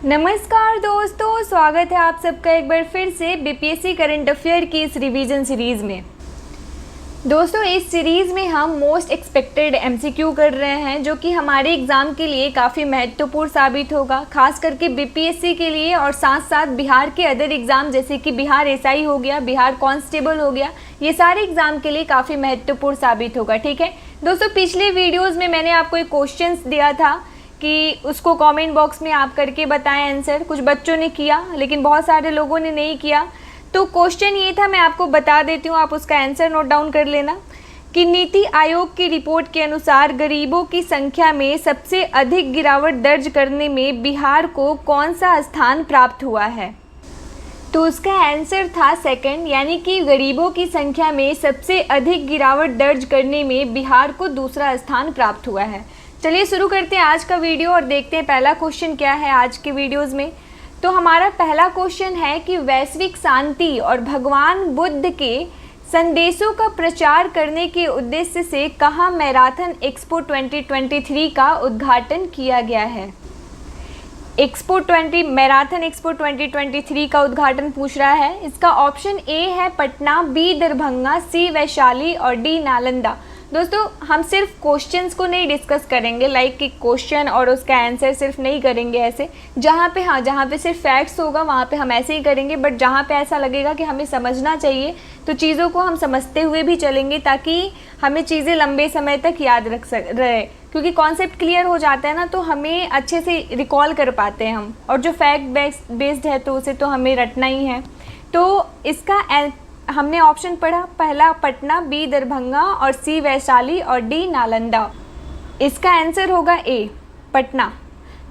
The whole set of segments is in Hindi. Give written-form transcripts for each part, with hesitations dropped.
नमस्कार दोस्तों, स्वागत है आप सबका एक बार फिर से बीपीएससी करंट अफेयर की इस रिवीजन सीरीज़ में। दोस्तों, इस सीरीज़ में हम मोस्ट एक्सपेक्टेड एमसीक्यू कर रहे हैं जो कि हमारे एग्ज़ाम के लिए काफ़ी महत्वपूर्ण साबित होगा, खास करके बीपीएससी के लिए और साथ साथ बिहार के अदर एग्ज़ाम जैसे कि बिहार एसआई हो गया, बिहार कांस्टेबल हो गया, ये सारे एग्ज़ाम के लिए काफ़ी महत्वपूर्ण साबित होगा। ठीक है दोस्तों, पिछले वीडियोज़ में मैंने आपको एक क्वेश्चन दिया था कि उसको कमेंट बॉक्स में आप करके बताएं आंसर। कुछ बच्चों ने किया लेकिन बहुत सारे लोगों ने नहीं किया। तो क्वेश्चन ये था, मैं आपको बता देती हूँ, आप उसका आंसर नोट डाउन कर लेना कि नीति आयोग की रिपोर्ट के अनुसार गरीबों की संख्या में सबसे अधिक गिरावट दर्ज करने में बिहार को कौन सा स्थान प्राप्त हुआ है। तो उसका आंसर था सेकंड, यानी कि गरीबों की संख्या में सबसे अधिक गिरावट दर्ज करने में बिहार को दूसरा स्थान प्राप्त हुआ है। चलिए शुरू करते हैं आज का वीडियो और देखते हैं पहला क्वेश्चन क्या है आज के वीडियोज़ में। तो हमारा पहला क्वेश्चन है कि वैश्विक शांति और भगवान बुद्ध के संदेशों का प्रचार करने के उद्देश्य से कहाँ मैराथन एक्सपो 2023 का उद्घाटन किया गया है। मैराथन एक्सपो 2023 का उद्घाटन पूछ रहा है। इसका ऑप्शन ए है पटना, बी दरभंगा, सी वैशाली और डी नालंदा। दोस्तों, हम सिर्फ क्वेश्चंस को नहीं डिस्कस करेंगे, लाइक कि क्वेश्चन और उसका आंसर सिर्फ नहीं करेंगे ऐसे। जहाँ पे सिर्फ फैक्ट्स होगा वहाँ पे हम ऐसे ही करेंगे, बट जहाँ पे ऐसा लगेगा कि हमें समझना चाहिए तो चीज़ों को हम समझते हुए भी चलेंगे ताकि हमें चीज़ें लंबे समय तक याद रहे। क्योंकि कॉन्सेप्ट क्लियर हो जाता है ना तो हमें अच्छे से रिकॉल कर पाते हैं हम, और जो फैक्ट बेस्ड है तो उसे तो हमें रटना ही है। तो इसका हमने ऑप्शन पढ़ा, पहला पटना, बी दरभंगा और सी वैशाली और डी नालंदा। इसका आंसर होगा ए पटना।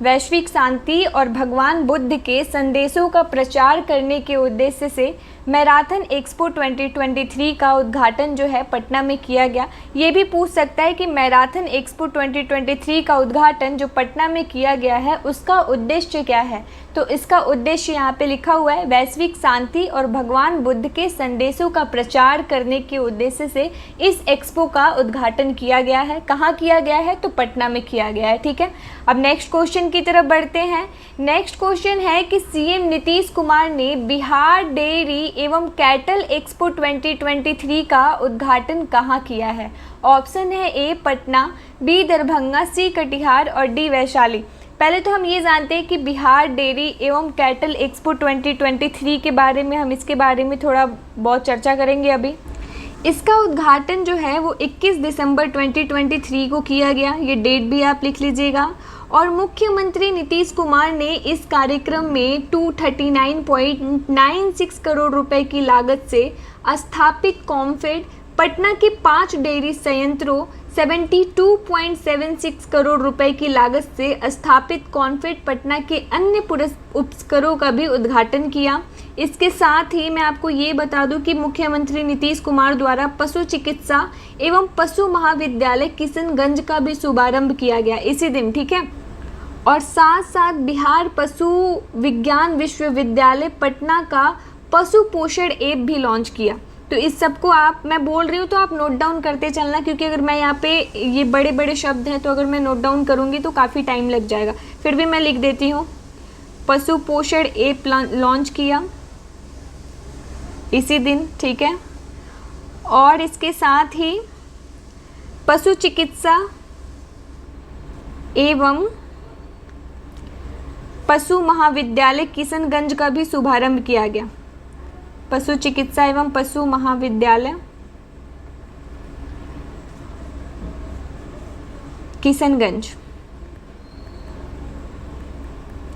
वैश्विक शांति और भगवान बुद्ध के संदेशों का प्रचार करने के उद्देश्य से मैराथन एक्सपो 2023 का उद्घाटन जो है पटना में किया गया। ये भी पूछ सकता है कि मैराथन एक्सपो 2023 का उद्घाटन जो पटना में किया गया है उसका उद्देश्य क्या है। तो इसका उद्देश्य यहाँ पे लिखा हुआ है, वैश्विक शांति और भगवान बुद्ध के संदेशों का प्रचार करने के उद्देश्य से इस एक्सपो का उद्घाटन किया गया है। कहाँ किया गया है? तो पटना में किया गया है। ठीक है, अब नेक्स्ट क्वेश्चन की तरफ बढ़ते हैं। नेक्स्ट क्वेश्चन है कि सीएम नीतीश कुमार ने बिहार डेयरी एवं कैटल एक्सपो 2023 का उद्घाटन कहाँ किया है। ऑप्शन है ए पटना, बी दरभंगा, सी कटिहार और डी वैशाली। पहले तो हम ये जानते हैं कि बिहार डेयरी एवं कैटल एक्सपो 2023 के बारे में हम इसके बारे में थोड़ा बहुत चर्चा करेंगे अभी। इसका उद्घाटन जो है वो 21 दिसंबर 2023 को किया गया, ये डेट भी आप लिख लीजिएगा। और मुख्यमंत्री नीतीश कुमार ने इस कार्यक्रम में 239.96 करोड़ रुपए की लागत से स्थापित कॉम्फेड पटना के 5 डेयरी संयंत्रों, 72.76 करोड़ रुपए की लागत से स्थापित कॉन्फेड पटना के अन्य उपस्करों का भी उद्घाटन किया। इसके साथ ही मैं आपको ये बता दूं कि मुख्यमंत्री नीतीश कुमार द्वारा पशु चिकित्सा एवं पशु महाविद्यालय किशनगंज का भी शुभारंभ किया गया इसी दिन। ठीक है, और साथ साथ बिहार पशु विज्ञान विश्वविद्यालय पटना का पशु पोषण ऐप भी लॉन्च किया। तो इस सबको मैं बोल रही हूँ तो आप नोट डाउन करते चलना, क्योंकि अगर मैं यहाँ पे ये बड़े बड़े शब्द हैं तो अगर मैं नोट डाउन करूँगी तो काफ़ी टाइम लग जाएगा। फिर भी मैं लिख देती हूँ, पशु पोषण ऐप लॉन्च किया इसी दिन। ठीक है, और इसके साथ ही पशु चिकित्सा एवं पशु महाविद्यालय किशनगंज का भी शुभारंभ किया गया। पशु चिकित्सा एवं पशु महाविद्यालय किशनगंज।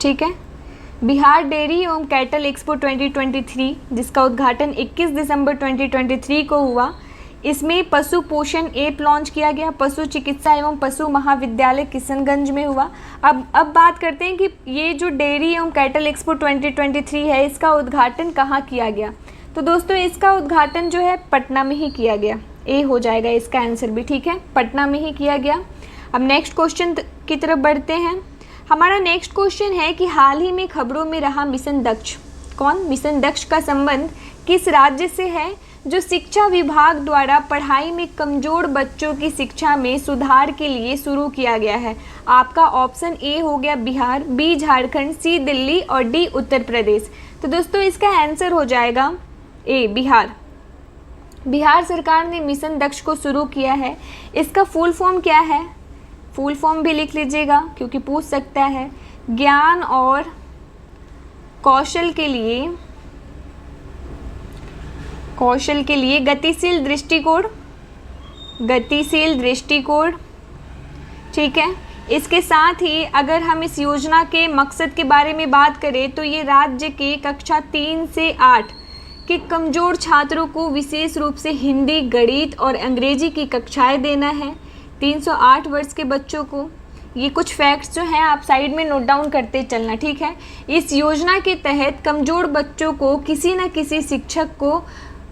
ठीक है, बिहार डेयरी एवं कैटल एक्सपो 2023 जिसका उद्घाटन 21 दिसंबर 2023 को हुआ, इसमें पशु पोषण ऐप लॉन्च किया गया। पशु चिकित्सा एवं पशु महाविद्यालय किशनगंज में हुआ। अब बात करते हैं कि ये जो डेयरी एवं कैटल एक्सपो 2023 है इसका उद्घाटन कहाँ किया गया। तो दोस्तों, इसका उद्घाटन जो है पटना में ही किया गया। ए हो जाएगा इसका आंसर भी। ठीक है, पटना में ही किया गया। अब नेक्स्ट क्वेश्चन की तरफ बढ़ते हैं। हमारा नेक्स्ट क्वेश्चन है कि हाल ही में खबरों में रहा मिशन दक्ष। कौन? मिशन दक्ष का संबंध किस राज्य से है? जो शिक्षा विभाग द्वारा पढ़ाई में कमज़ोर बच्चों की शिक्षा में सुधार के लिए शुरू किया गया है? आपका ऑप्शन ए हो गया बिहार, बी झारखंड, सी दिल्ली और डी उत्तर प्रदेश। तो दोस्तों इसका आंसर हो जाएगा ए बिहार। बिहार सरकार ने मिशन दक्ष को शुरू किया है। इसका फुल फॉर्म क्या है? फुल फॉर्म भी लिख लीजिएगा क्योंकि पूछ सकता है। ज्ञान और कौशल के लिए गतिशील दृष्टिकोण, ठीक है। इसके साथ ही अगर हम इस योजना के मकसद के बारे में बात करें तो ये राज्य के कक्षा 3 से 8 के कमज़ोर छात्रों को विशेष रूप से हिंदी, गणित और अंग्रेजी की कक्षाएं देना है 308 वर्ष के बच्चों को। ये कुछ फैक्ट्स जो हैं आप साइड में नोट डाउन करते चलना, ठीक है। इस योजना के तहत कमज़ोर बच्चों को किसी न किसी शिक्षक को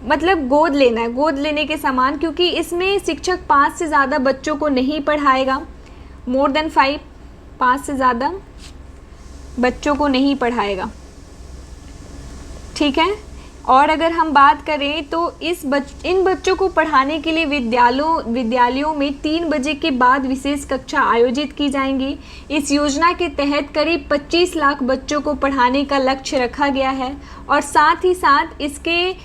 मतलब गोद लेना है, गोद लेने के समान, क्योंकि इसमें शिक्षक 5 से ज़्यादा बच्चों को नहीं पढ़ाएगा। मोर देन 5 से ज़्यादा बच्चों को नहीं पढ़ाएगा, ठीक है। और अगर हम बात करें तो इन बच्चों को पढ़ाने के लिए विद्यालयों में 3 बजे के बाद विशेष कक्षा आयोजित की जाएंगी। इस योजना के तहत करीब 25 लाख बच्चों को पढ़ाने का लक्ष्य रखा गया है और साथ ही साथ इसके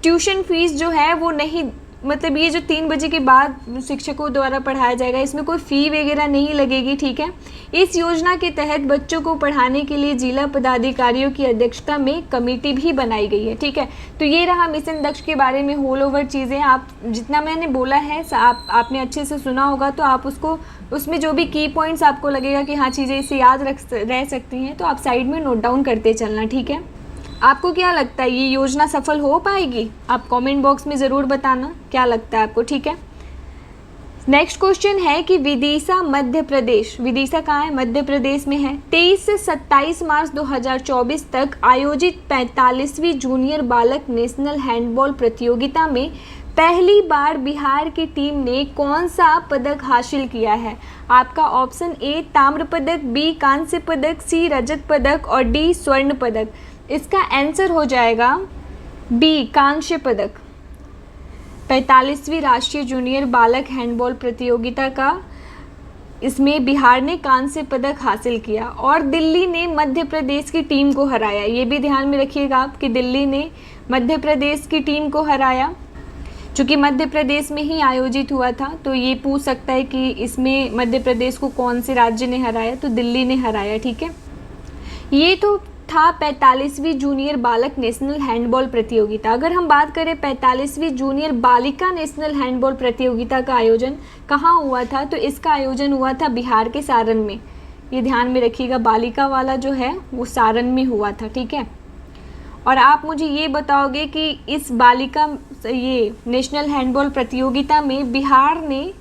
ट्यूशन फीस जो है वो नहीं, मतलब ये जो 3 बजे के बाद शिक्षकों द्वारा पढ़ाया जाएगा इसमें कोई फ़ी वगैरह नहीं लगेगी, ठीक है। इस योजना के तहत बच्चों को पढ़ाने के लिए जिला पदाधिकारियों की अध्यक्षता में कमेटी भी बनाई गई है, ठीक है। तो ये रहा मिशन दक्ष के बारे में होल ओवर चीज़ें। आप जितना मैंने बोला है आपने अच्छे से सुना होगा तो आप उसमें जो भी की पॉइंट्स आपको लगेगा कि हाँ चीज़ें इसे याद रह सकती हैं तो आप साइड में नोट डाउन करते चलना, ठीक है। आपको क्या लगता है ये योजना सफल हो पाएगी? आप कमेंट बॉक्स में ज़रूर बताना क्या लगता है आपको, ठीक है। नेक्स्ट क्वेश्चन है कि विदिशा मध्य प्रदेश, विदिशा कहाँ है? मध्य प्रदेश में है। 23 से 27 मार्च 2024 तक आयोजित 45वीं जूनियर बालक नेशनल हैंडबॉल प्रतियोगिता में पहली बार बिहार की टीम ने कौन सा पदक हासिल किया है? आपका ऑप्शन ए ताम्र पदक, बी कांस्य पदक, सी रजत पदक और डी स्वर्ण पदक। इसका आंसर हो जाएगा बी कांस्य पदक। 45वीं राष्ट्रीय जूनियर बालक हैंडबॉल प्रतियोगिता का इसमें बिहार ने कांस्य पदक हासिल किया और दिल्ली ने मध्य प्रदेश की टीम को हराया। ये भी ध्यान में रखिएगा आप कि दिल्ली ने मध्य प्रदेश की टीम को हराया, चूँकि मध्य प्रदेश में ही आयोजित हुआ था। तो ये पूछ सकता है कि इसमें मध्य प्रदेश को कौन से राज्य ने हराया, तो दिल्ली ने हराया, ठीक है। ये तो था 45वीं जूनियर बालक नेशनल हैंडबॉल प्रतियोगिता। अगर हम बात करें 45वीं जूनियर बालिका नेशनल हैंडबॉल प्रतियोगिता का आयोजन कहाँ हुआ था, तो इसका आयोजन हुआ था बिहार के सारण में। ये ध्यान में रखिएगा, बालिका वाला जो है वो सारण में हुआ था, ठीक है। और आप मुझे ये बताओगे कि इस बालिका ये नेशनल हैंडबॉल प्रतियोगिता में बिहार ने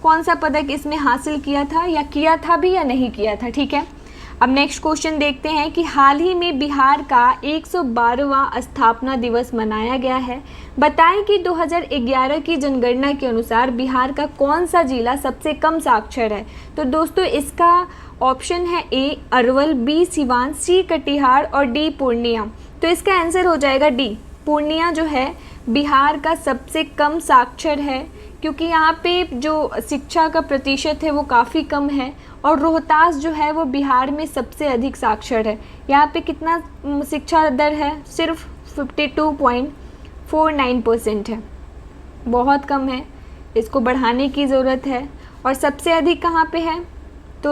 कौन सा पदक इसमें हासिल किया था, या किया था भी या नहीं किया था, ठीक है। अब नेक्स्ट क्वेश्चन देखते हैं कि हाल ही में बिहार का 112वां स्थापना दिवस मनाया गया है। बताएं कि 2011 की जनगणना के अनुसार बिहार का कौन सा जिला सबसे कम साक्षर है? तो दोस्तों इसका ऑप्शन है ए अरवल, बी सिवान, सी कटिहार और डी पूर्णिया। तो इसका आंसर हो जाएगा डी पूर्णिया जो है बिहार का सबसे कम साक्षर है, क्योंकि यहाँ पे जो शिक्षा का प्रतिशत है वो काफ़ी कम है। और रोहतास जो है वो बिहार में सबसे अधिक साक्षर है। यहाँ पे कितना शिक्षा दर है? सिर्फ 52.49% है, बहुत कम है, इसको बढ़ाने की ज़रूरत है। और सबसे अधिक कहाँ पे है? तो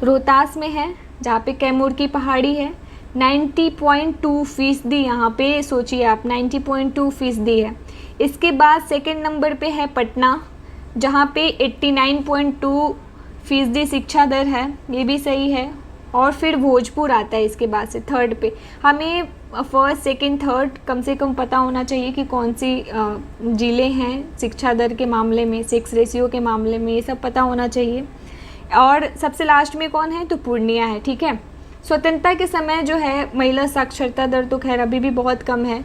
रोहतास में है, जहाँ पे कैमूर की पहाड़ी है। 90.2% यहाँ पे सोचिए आप, 90.2% है। इसके बाद सेकंड नंबर पे है पटना, जहाँ पे 89.2% शिक्षा दर है, ये भी सही है। और फिर भोजपुर आता है इसके बाद से थर्ड पे। हमें फर्स्ट, सेकंड, थर्ड कम से कम पता होना चाहिए कि कौन सी जिले हैं शिक्षा दर के मामले में, सेक्स रेशियो के मामले में, ये सब पता होना चाहिए। और सबसे लास्ट में कौन है? तो पूर्णिया है, ठीक है। स्वतंत्रता के समय जो है महिला साक्षरता दर तो खैर अभी भी बहुत कम है,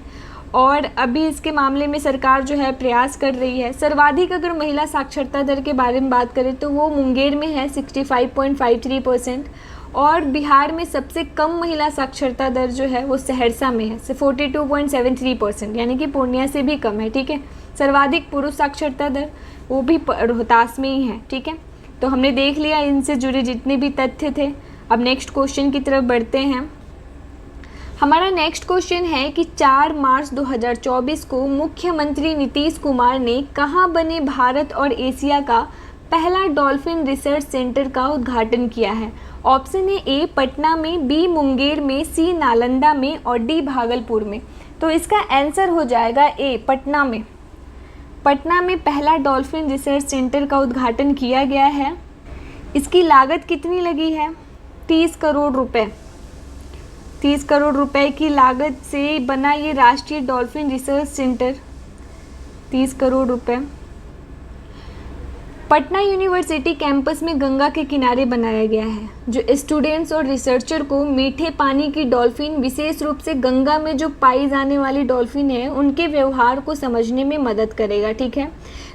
और अभी इसके मामले में सरकार जो है प्रयास कर रही है। सर्वाधिक अगर महिला साक्षरता दर के बारे में बात करें तो वो मुंगेर में है 65.53%, और बिहार में सबसे कम महिला साक्षरता दर जो है वो सहरसा में है, 42.73%, यानी कि पूर्णिया से भी कम है। ठीक है, सर्वाधिक पुरुष साक्षरता दर वो भी रोहतास में ही है। ठीक है, तो हमने देख लिया इनसे जुड़े जितने भी तथ्य थे। अब नेक्स्ट क्वेश्चन की तरफ बढ़ते हैं। हमारा नेक्स्ट क्वेश्चन है कि 4 मार्च 2024 को मुख्यमंत्री नीतीश कुमार ने कहाँ बने भारत और एशिया का पहला डॉल्फिन रिसर्च सेंटर का उद्घाटन किया है? ऑप्शन है ए पटना में, बी मुंगेर में, सी नालंदा में और डी भागलपुर में। तो इसका आंसर हो जाएगा ए पटना में। पटना में पहला डॉल्फिन रिसर्च सेंटर का उद्घाटन किया गया है। इसकी लागत कितनी लगी है? 30 करोड़ रुपए। 30 करोड़ रुपए की लागत से बना ये राष्ट्रीय डॉल्फिन रिसर्च सेंटर, 30 करोड़ रुपए। पटना यूनिवर्सिटी कैंपस में गंगा के किनारे बनाया गया है, जो स्टूडेंट्स और रिसर्चर को मीठे पानी की डॉल्फिन, विशेष रूप से गंगा में जो पाई जाने वाली डॉल्फिन है, उनके व्यवहार को समझने में मदद करेगा। ठीक है,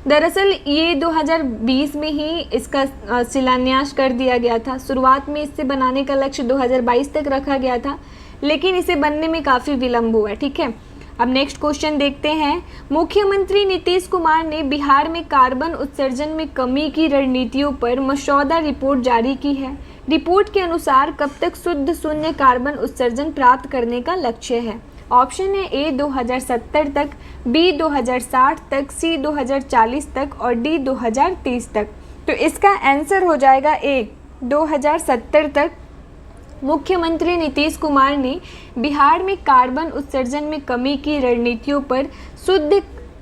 दरअसल ये 2020 में ही इसका शिलान्यास कर दिया गया था। शुरुआत में इससे बनाने का लक्ष्य 2022 तक रखा गया था, लेकिन इसे बनने में काफ़ी विलम्ब हुआ। ठीक है, अब नेक्स्ट क्वेश्चन देखते हैं। मुख्यमंत्री नीतीश कुमार ने बिहार में कार्बन उत्सर्जन में कमी की रणनीतियों पर मसौदा रिपोर्ट जारी की है। रिपोर्ट के अनुसार कब तक शुद्ध शून्य कार्बन उत्सर्जन प्राप्त करने का लक्ष्य है? ऑप्शन है ए 2070 तक, बी 2060 तक, सी 2040 तक और डी 2030 तक। तो इसका आंसर हो जाएगा ए 2070 तक। मुख्यमंत्री नीतीश कुमार ने बिहार में कार्बन उत्सर्जन में कमी की रणनीतियों पर शुद्ध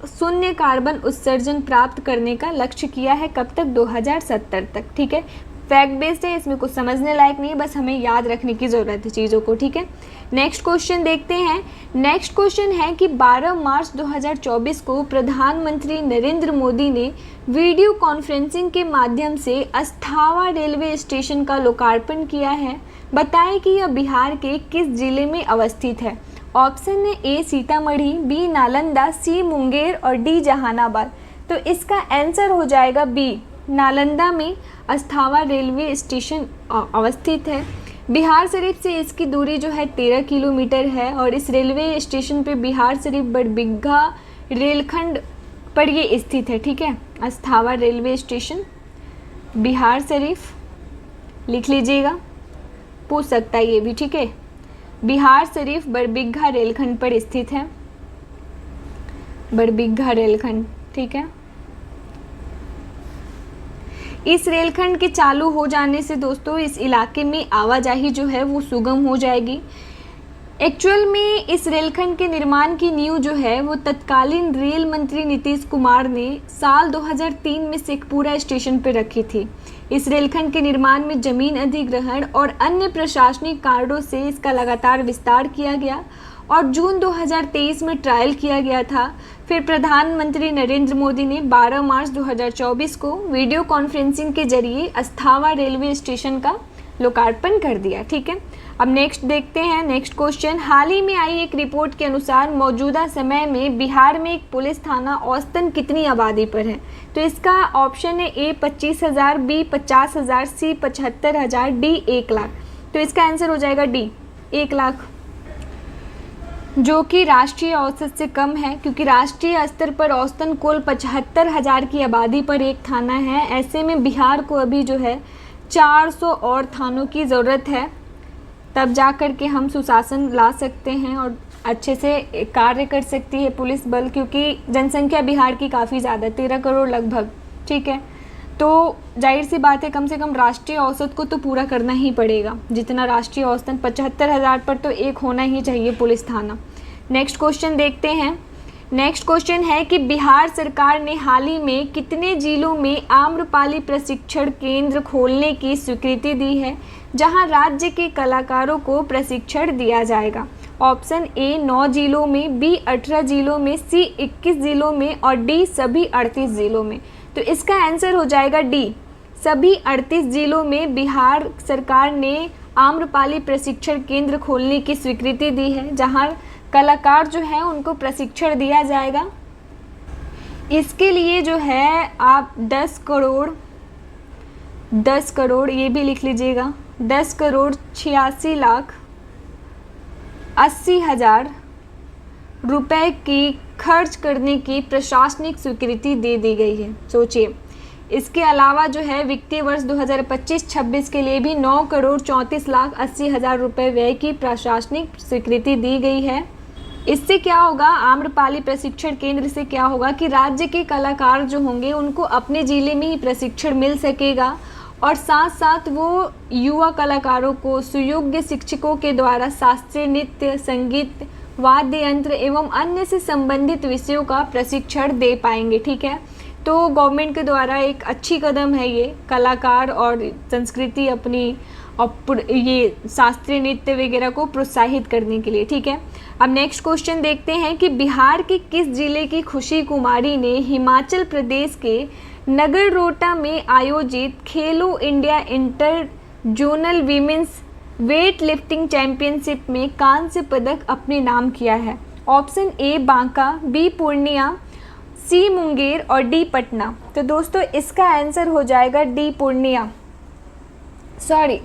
शून्य कार्बन उत्सर्जन प्राप्त करने का लक्ष्य किया है। कब तक? 2070 तक। ठीक है, फैक्ट बेस्ड है, इसमें कुछ समझने लायक नहीं है, बस हमें याद रखने की ज़रूरत है चीज़ों को। ठीक है, नेक्स्ट क्वेश्चन देखते हैं। नेक्स्ट क्वेश्चन है कि 12 मार्च 2024 को प्रधानमंत्री नरेंद्र मोदी ने वीडियो कॉन्फ्रेंसिंग के माध्यम से अस्थावा रेलवे स्टेशन का लोकार्पण किया है। बताएं कि यह बिहार के किस जिले में अवस्थित है? ऑप्शन है ए सीतामढ़ी, बी नालंदा, सी मुंगेर और डी जहानाबाद। तो इसका आंसर हो जाएगा बी, नालंदा में अस्थावा रेलवे स्टेशन अवस्थित है। बिहार शरीफ से इसकी दूरी जो है 13 किलोमीटर है और इस रेलवे स्टेशन पे बिहार शरीफ बड़बिघा रेलखंड पर ये स्थित है। ठीक है, अस्थावा रेलवे स्टेशन बिहार शरीफ लिख लीजिएगा, पूछ सकता है ये भी। ठीक है, बिहार शरीफ बड़बिघा रेलखंड पर स्थित है, बड़बिघा रेलखंड। ठीक है, इस रेलखंड के चालू हो जाने से दोस्तों इस इलाके में आवाजाही जो है वो सुगम हो जाएगी। एक्चुअल में इस रेलखंड के निर्माण की नींव जो है वो तत्कालीन रेल मंत्री नीतीश कुमार ने साल 2003 में शेखपुरा स्टेशन पर रखी थी। इस रेलखंड के निर्माण में जमीन अधिग्रहण और अन्य प्रशासनिक कारणों से इसका लगातार विस्तार किया गया और जून 2023 में ट्रायल किया गया था। फिर प्रधानमंत्री नरेंद्र मोदी ने 12 मार्च 2024 को वीडियो कॉन्फ्रेंसिंग के जरिए अस्थावा रेलवे स्टेशन का लोकार्पण कर दिया। ठीक है, अब नेक्स्ट देखते हैं। नेक्स्ट क्वेश्चन, हाल ही में आई एक रिपोर्ट के अनुसार मौजूदा समय में बिहार में एक पुलिस थाना औसतन कितनी आबादी पर है? तो इसका ऑप्शन है ए 25,000, बी 50,000, सी 75,000, डी 1 लाख। तो इसका आंसर हो जाएगा डी 1 लाख, जो कि राष्ट्रीय औसत से कम है, क्योंकि राष्ट्रीय स्तर पर औसतन कुल 75,000 की आबादी पर एक थाना है। ऐसे में बिहार को अभी जो है 400 और थानों की ज़रूरत है, तब जा कर के हम सुशासन ला सकते हैं और अच्छे से कार्य कर सकती है पुलिस बल, क्योंकि जनसंख्या बिहार की काफ़ी ज़्यादा, 13 करोड़ लगभग। ठीक है, तो जाहिर सी बात है कम से कम राष्ट्रीय औसत को तो पूरा करना ही पड़ेगा। जितना राष्ट्रीय औसतन 75,000 पर तो एक होना ही चाहिए पुलिस थाना। नेक्स्ट क्वेश्चन देखते हैं। नेक्स्ट क्वेश्चन है कि बिहार सरकार ने हाल ही में कितने जिलों में आम्रपाली प्रशिक्षण केंद्र खोलने की स्वीकृति दी है, जहां राज्य के कलाकारों को प्रशिक्षण दिया जाएगा? ऑप्शन ए 9 जिलों में, बी 18 जिलों में, सी 21 जिलों में और डी सभी 38 जिलों में। तो इसका आंसर हो जाएगा डी, सभी 38 जिलों में बिहार सरकार ने आम्रपाली प्रशिक्षण केंद्र खोलने की स्वीकृति दी है, जहां कलाकार जो है उनको प्रशिक्षण दिया जाएगा। इसके लिए जो है आप 10 करोड़ ये भी लिख लीजिएगा, 10,86,80,000 रुपए की खर्च करने की प्रशासनिक स्वीकृति दे दी गई है। सोचिए, इसके अलावा जो है वित्तीय वर्ष 2025-26 के लिए भी 9,34,80,000 रुपए व्यय की प्रशासनिक स्वीकृति दी गई है। इससे क्या होगा, आम्रपाली प्रशिक्षण केंद्र से क्या होगा कि राज्य के कलाकार जो होंगे उनको अपने जिले में ही प्रशिक्षण मिल सकेगा और साथ साथ वो युवा कलाकारों को सुयोग्य शिक्षकों के द्वारा शास्त्रीय नृत्य, संगीत, वाद्य यंत्र एवं अन्य से संबंधित विषयों का प्रशिक्षण दे पाएंगे। ठीक है, तो गवर्नमेंट के द्वारा एक अच्छी कदम है ये, कलाकार और संस्कृति अपनी और ये शास्त्रीय नृत्य वगैरह को प्रोत्साहित करने के लिए। ठीक है, अब नेक्स्ट क्वेश्चन देखते हैं कि बिहार के किस जिले की खुशी कुमारी ने हिमाचल प्रदेश के नगररोटा में आयोजित Khelo India inter zonal women's weight lifting championship में कांस्य पदक अपने नाम किया है? Option A Banka, B Purnia, C Munger और डी पटना। तो दोस्तों इसका आंसर हो जाएगा D Purnia, sorry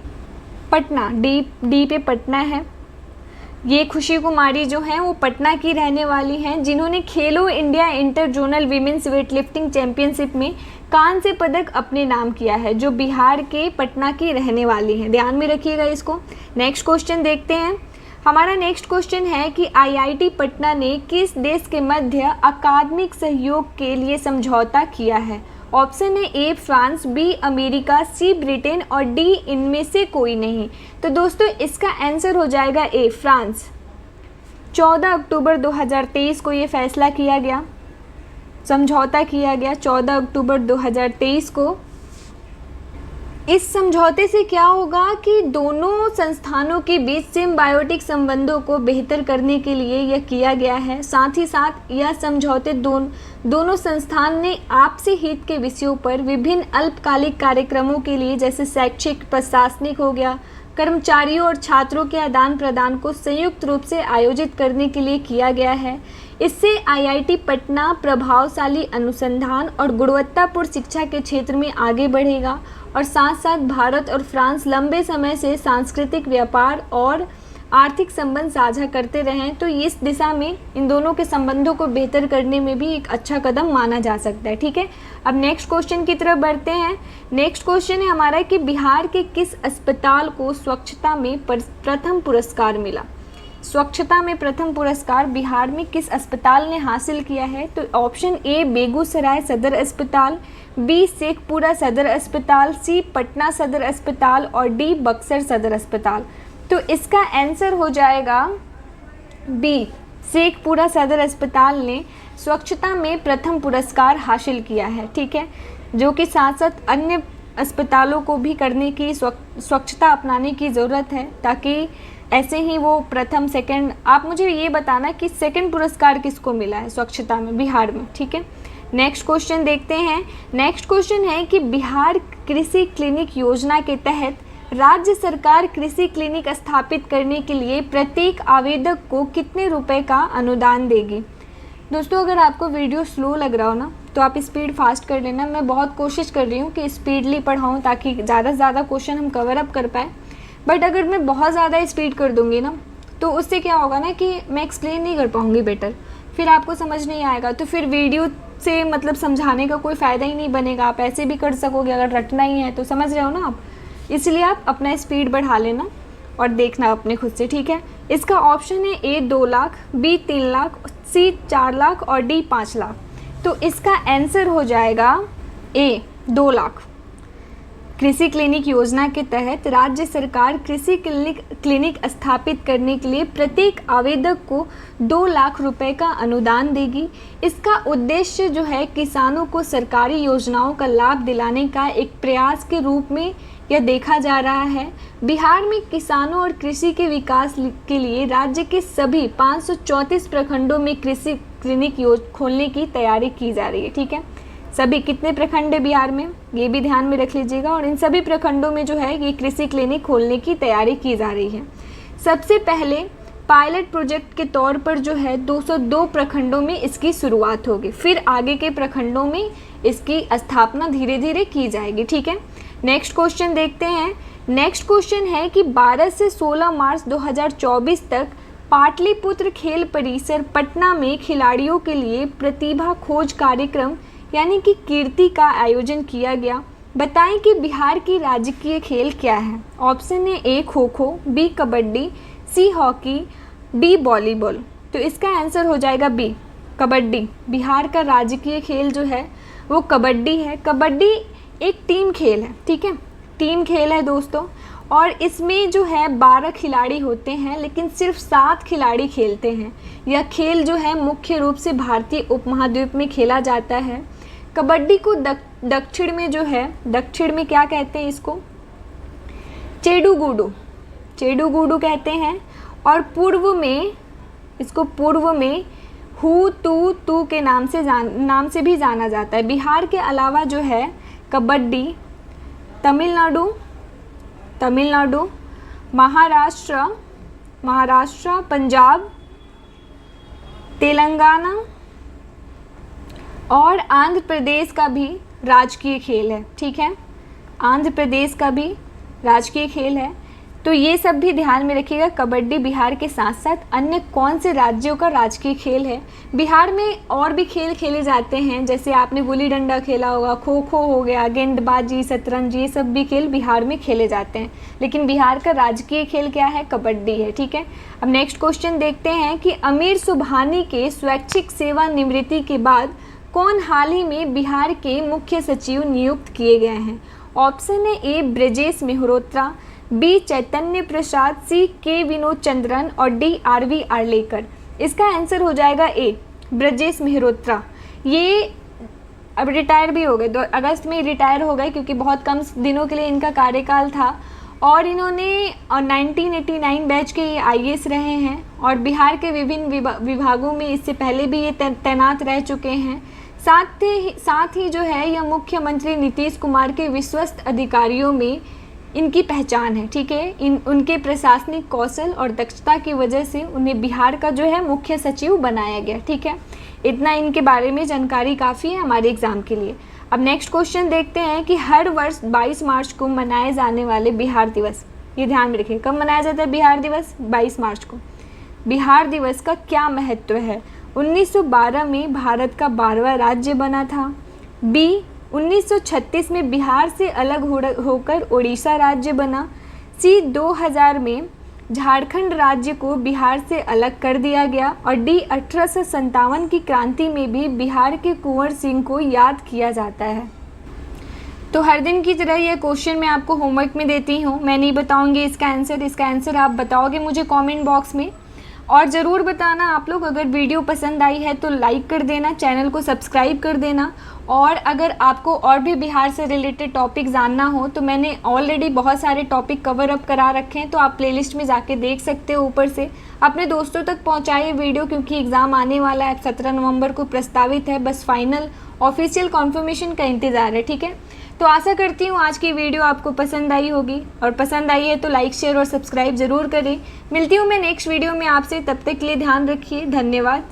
Patna, D पे पटना है। ये खुशी कुमारी जो हैं वो पटना की रहने वाली हैं जिन्होंने खेलो India inter zonal women's weight lifting championship में कांस्य पदक अपने नाम किया है, जो बिहार के पटना की रहने वाली हैं। ध्यान में रखिएगा इसको। नेक्स्ट क्वेश्चन देखते हैं। हमारा नेक्स्ट क्वेश्चन है कि आईआईटी पटना ने किस देश के मध्य अकादमिक सहयोग के लिए समझौता किया है? ऑप्शन है A France, B America, C Britain और डी इनमें से कोई नहीं। तो दोस्तों इसका आंसर हो जाएगा ए फ्रांस। 14 अक्टूबर 2023 को ये फैसला किया गया, समझौता किया गया 14 अक्टूबर 2023 को। इस समझौते से क्या होगा कि दोनों संस्थानों के बीच सिम्बायोटिक संबंधों को बेहतर करने के लिए यह किया गया है। साथ ही साथ यह समझौते दोनों संस्थान ने आपसी हित के विषयों पर विभिन्न अल्पकालिक कार्यक्रमों के लिए, जैसे शैक्षिक, प्रशासनिक हो गया, कर्मचारियों और छात्रों के आदान प्रदान को संयुक्त रूप से आयोजित करने के लिए किया गया है। इससे आईआईटी पटना प्रभावशाली अनुसंधान और गुणवत्तापूर्ण शिक्षा के क्षेत्र में आगे बढ़ेगा और साथ साथ भारत और फ्रांस लंबे समय से सांस्कृतिक, व्यापार और आर्थिक संबंध साझा करते रहे हैं। तो इस दिशा में इन दोनों के संबंधों को बेहतर करने में भी एक अच्छा कदम माना जा सकता है। ठीक है, अब नेक्स्ट क्वेश्चन की तरफ बढ़ते हैं। नेक्स्ट क्वेश्चन है हमारा कि बिहार के किस अस्पताल को स्वच्छता में प्रथम पुरस्कार मिला? स्वच्छता में प्रथम पुरस्कार बिहार में किस अस्पताल ने हासिल किया है? तो ऑप्शन ए बेगूसराय सदर अस्पताल, बी शेखपुरा सदर अस्पताल, सी पटना सदर अस्पताल और डी बक्सर सदर अस्पताल। तो इसका आंसर हो जाएगा बी, शेखपुरा सदर अस्पताल ने स्वच्छता में प्रथम पुरस्कार हासिल किया है। ठीक है, जो कि साथ साथ अन्य अस्पतालों को भी करने की स्वच्छता अपनाने की ज़रूरत है, ताकि ऐसे ही वो प्रथम, सेकंड, आप मुझे ये बताना कि सेकंड पुरस्कार किसको मिला है स्वच्छता में बिहार में। ठीक है, नेक्स्ट क्वेश्चन देखते हैं। नेक्स्ट क्वेश्चन है कि बिहार कृषि क्लिनिक योजना के तहत राज्य सरकार कृषि क्लिनिक स्थापित करने के लिए प्रत्येक आवेदक को कितने रुपए का अनुदान देगी? दोस्तों अगर आपको वीडियो स्लो लग रहा हो ना तो आप स्पीड फास्ट कर लेना। मैं बहुत कोशिश कर रही हूँ कि स्पीडली पढ़ाऊँ ताकि ज़्यादा से ज़्यादा क्वेश्चन हम कवर अप कर पाए। बट अगर मैं बहुत ज़्यादा स्पीड कर दूँगी ना तो उससे क्या होगा ना कि मैं एक्सप्लेन नहीं कर पाऊँगी बेटर, फिर आपको समझ नहीं आएगा, तो फिर वीडियो से मतलब समझाने का कोई फ़ायदा ही नहीं बनेगा। आप ऐसे भी कर सकोगे अगर रटना ही है तो, समझ रहे हो ना आप। इसलिए आप अपना स्पीड बढ़ा लेना और देखना अपने खुद से। ठीक है, इसका ऑप्शन है ए 2 लाख, बी 3 लाख, सी 4 लाख और डी 5 लाख। तो इसका आंसर हो जाएगा ए 2 लाख। कृषि क्लिनिक योजना के तहत राज्य सरकार कृषि क्लिनिक स्थापित करने के लिए प्रत्येक आवेदक को 2 लाख रुपए का अनुदान देगी। इसका उद्देश्य जो है किसानों को सरकारी योजनाओं का लाभ दिलाने का एक प्रयास के रूप में यह देखा जा रहा है। बिहार में किसानों और कृषि के विकास के लिए राज्य के सभी 534 प्रखंडों में कृषि क्लिनिक खोलने की तैयारी की जा रही है। ठीक है, सभी कितने प्रखंड है बिहार में ये भी ध्यान में रख लीजिएगा, और इन सभी प्रखंडों में जो है ये कृषि क्लिनिक खोलने की तैयारी की जा रही है। सबसे पहले पायलट प्रोजेक्ट के तौर पर जो है 202 प्रखंडों में इसकी शुरुआत होगी, फिर आगे के प्रखंडों में इसकी स्थापना धीरे धीरे की जाएगी। ठीक है, नेक्स्ट क्वेश्चन देखते हैं। नेक्स्ट क्वेश्चन है कि 12 से 16 मार्च 2024 तक पाटलिपुत्र खेल परिसर पटना में खिलाड़ियों के लिए प्रतिभा खोज कार्यक्रम यानी कि कीर्ति का आयोजन किया गया। बताएं कि बिहार की राजकीय खेल क्या है। ऑप्शन है A kho kho, B kabaddi, C hockey, D volleyball. तो इसका आंसर हो जाएगा बी कबड्डी। बिहार का राजकीय खेल जो है वो कबड्डी है। कबड्डी एक टीम खेल है, ठीक है, टीम खेल है दोस्तों। और इसमें जो है 12 खिलाड़ी होते हैं, लेकिन सिर्फ 7 खिलाड़ी खेलते हैं। यह खेल जो है मुख्य रूप से भारतीय उपमहाद्वीप में खेला जाता है। कबड्डी को दक्षिण में जो है, दक्षिण में क्या कहते हैं इसको, चेडू गुडू कहते हैं। और पूर्व में इसको पूर्व में हु तू के नाम से भी जाना जाता है। बिहार के अलावा जो है कबड्डी तमिलनाडु, महाराष्ट्र, पंजाब, तेलंगाना और आंध्र प्रदेश का भी राजकीय खेल है, ठीक है, आंध्र प्रदेश का भी राजकीय खेल है। तो ये सब भी ध्यान में रखिएगा। कबड्डी बिहार के साथ साथ अन्य कौन से राज्यों का राजकीय खेल है। बिहार में और भी खेल खेले जाते हैं, जैसे आपने गुल्ली डंडा खेला होगा, खो खो हो गया, गेंदबाजी, शतरंज, ये सब भी खेल बिहार में खेले जाते हैं। लेकिन बिहार का राजकीय खेल क्या है, कबड्डी है, ठीक है। अब नेक्स्ट क्वेश्चन देखते हैं कि अमीर सुबहानी के स्वैच्छिक सेवानिवृत्ति के बाद कौन हाल ही में बिहार के मुख्य सचिव नियुक्त किए गए हैं। ऑप्शन है ए ब्रजेश मेहरोत्रा, बी चैतन्य प्रसाद, सी के विनोद चंद्रन और डी आरवी आर्लेकर। इसका आंसर हो जाएगा ए ब्रजेश मेहरोत्रा। ये अब रिटायर भी हो गए, 2 अगस्त में रिटायर हो गए क्योंकि बहुत कम दिनों के लिए इनका कार्यकाल था। और इन्होंने 1989 बैच के IAS रहे हैं और बिहार के विभिन्न विभागों में इससे पहले भी ये तैनात रह चुके हैं। साथ ही जो है यह मुख्यमंत्री नीतीश कुमार के विश्वस्त अधिकारियों में इनकी पहचान है, ठीक है। उनके प्रशासनिक कौशल और दक्षता की वजह से उन्हें बिहार का जो है मुख्य सचिव बनाया गया, ठीक है। इतना इनके बारे में जानकारी काफ़ी है हमारे एग्ज़ाम के लिए। अब नेक्स्ट क्वेश्चन देखते हैं कि हर वर्ष 22 मार्च को मनाए जाने वाले बिहार दिवस, ये ध्यान में रखिए, कब मनाया जाता है बिहार दिवस, 22 मार्च को। बिहार दिवस का क्या महत्व है। 1912 में भारत का 12वां राज्य बना था। बी 1936 में बिहार से अलग होकर उड़ीसा राज्य बना। सी 2000 में झारखंड राज्य को बिहार से अलग कर दिया गया। और डी 1857 की क्रांति में भी बिहार के कुंवर सिंह को याद किया जाता है। तो हर दिन की तरह यह क्वेश्चन मैं आपको होमवर्क में देती हूँ, मैं नहीं बताऊँगी इसका आंसर आप बताओगे मुझे कमेंट बॉक्स में। और ज़रूर बताना आप लोग, अगर वीडियो पसंद आई है तो लाइक कर देना, चैनल को सब्सक्राइब कर देना। और अगर आपको और भी बिहार से रिलेटेड टॉपिक जानना हो तो मैंने ऑलरेडी बहुत सारे टॉपिक कवर अप करा रखे हैं, तो आप प्लेलिस्ट में जाके देख सकते हो। ऊपर से अपने दोस्तों तक पहुंचाइए वीडियो, क्योंकि एग्ज़ाम आने वाला है, 17 नवंबर को प्रस्तावित है, बस फाइनल ऑफिशियल कॉन्फर्मेशन का इंतज़ार है, ठीक है। तो आशा करती हूँ आज की वीडियो आपको पसंद आई होगी, और पसंद आई है तो लाइक शेयर और सब्सक्राइब ज़रूर करें। मिलती हूँ मैं नेक्स्ट वीडियो में आपसे, तब तक के लिए ध्यान रखिए, धन्यवाद।